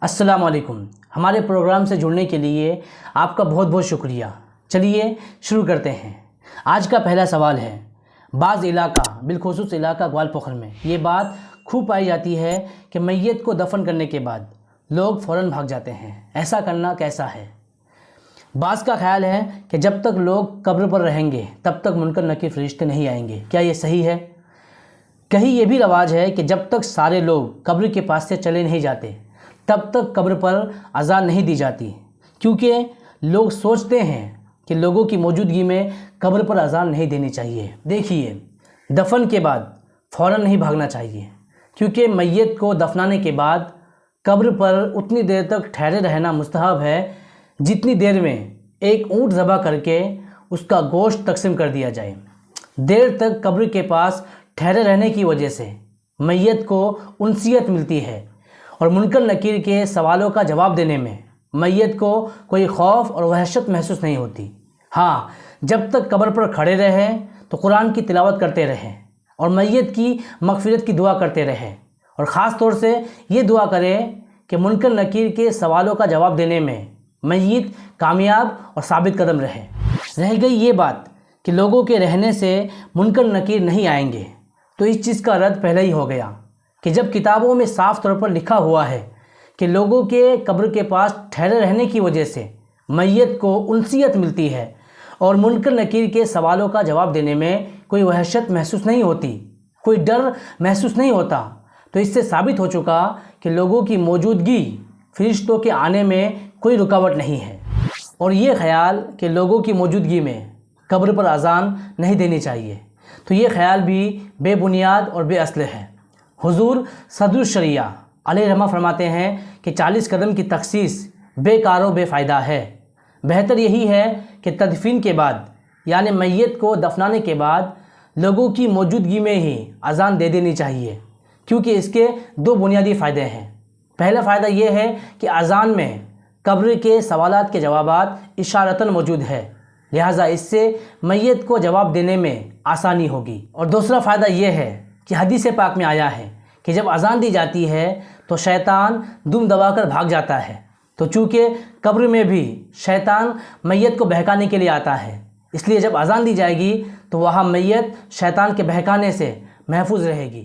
السلام علیکم۔ ہمارے پروگرام سے جڑنے کے لیے آپ کا بہت بہت شکریہ۔ چلیے شروع کرتے ہیں۔ آج کا پہلا سوال ہے، بعض علاقہ بالخصوص علاقہ گوالپخر میں یہ بات خوب پائی جاتی ہے کہ میت کو دفن کرنے کے بعد لوگ فوراً بھاگ جاتے ہیں، ایسا کرنا کیسا ہے؟ بعض کا خیال ہے کہ جب تک لوگ قبر پر رہیں گے تب تک منکر نکیر فرشتے نہیں آئیں گے۔ کیا یہ صحیح ہے؟ کہیں یہ بھی رواج ہے کہ جب تک سارے لوگ قبر کے پاس سے چلے نہیں جاتے تب تک قبر پر اذان نہیں دی جاتی، کیونکہ لوگ سوچتے ہیں کہ لوگوں کی موجودگی میں قبر پر اذان نہیں دینی چاہیے۔ دیکھیے، دفن کے بعد فوراً نہیں بھاگنا چاہیے، کیونکہ میت کو دفنانے کے بعد قبر پر اتنی دیر تک ٹھہرے رہنا مستحب ہے جتنی دیر میں ایک اونٹ ذبح کر کے اس کا گوشت تقسیم کر دیا جائے۔ دیر تک قبر کے پاس ٹھہرے رہنے کی وجہ سے میت کو انسیت ملتی ہے اور منکر نکیر کے سوالوں کا جواب دینے میں میت کو کوئی خوف اور وحشت محسوس نہیں ہوتی۔ ہاں، جب تک قبر پر کھڑے رہیں تو قرآن کی تلاوت کرتے رہیں اور میت کی مغفرت کی دعا کرتے رہیں، اور خاص طور سے یہ دعا کریں کہ منکر نکیر کے سوالوں کا جواب دینے میں میت کامیاب اور ثابت قدم رہے۔ رہ گئی یہ بات کہ لوگوں کے رہنے سے منکر نکیر نہیں آئیں گے، تو اس چیز کا رد پہلے ہی ہو گیا کہ جب کتابوں میں صاف طور پر لکھا ہوا ہے کہ لوگوں کے قبر کے پاس ٹھہرے رہنے کی وجہ سے میت کو انسیت ملتی ہے اور منکر نکیر کے سوالوں کا جواب دینے میں کوئی وحشت محسوس نہیں ہوتی، کوئی ڈر محسوس نہیں ہوتا، تو اس سے ثابت ہو چکا کہ لوگوں کی موجودگی فرشتوں کے آنے میں کوئی رکاوٹ نہیں ہے۔ اور یہ خیال کہ لوگوں کی موجودگی میں قبر پر اذان نہیں دینی چاہیے، تو یہ خیال بھی بے بنیاد اور بے اصل ہے۔ حضور صدر الشریعہ علیہ رحمہ فرماتے ہیں کہ 40 قدم کی تخصیص بیکار و بے فائدہ ہے۔ بہتر یہی ہے کہ تدفین کے بعد، یعنی میت کو دفنانے کے بعد لوگوں کی موجودگی میں ہی اذان دے دینی چاہیے، کیونکہ اس کے دو بنیادی فائدے ہیں۔ پہلا فائدہ یہ ہے کہ اذان میں قبر کے سوالات کے جوابات اشارتاً موجود ہے، لہٰذا اس سے میت کو جواب دینے میں آسانی ہوگی۔ اور دوسرا فائدہ یہ ہے کہ حدیث پاک میں آیا ہے کہ جب اذان دی جاتی ہے تو شیطان دم دبا کر بھاگ جاتا ہے، تو چونکہ قبر میں بھی شیطان میت کو بہکانے کے لیے آتا ہے، اس لیے جب اذان دی جائے گی تو وہاں میت شیطان کے بہکانے سے محفوظ رہے گی۔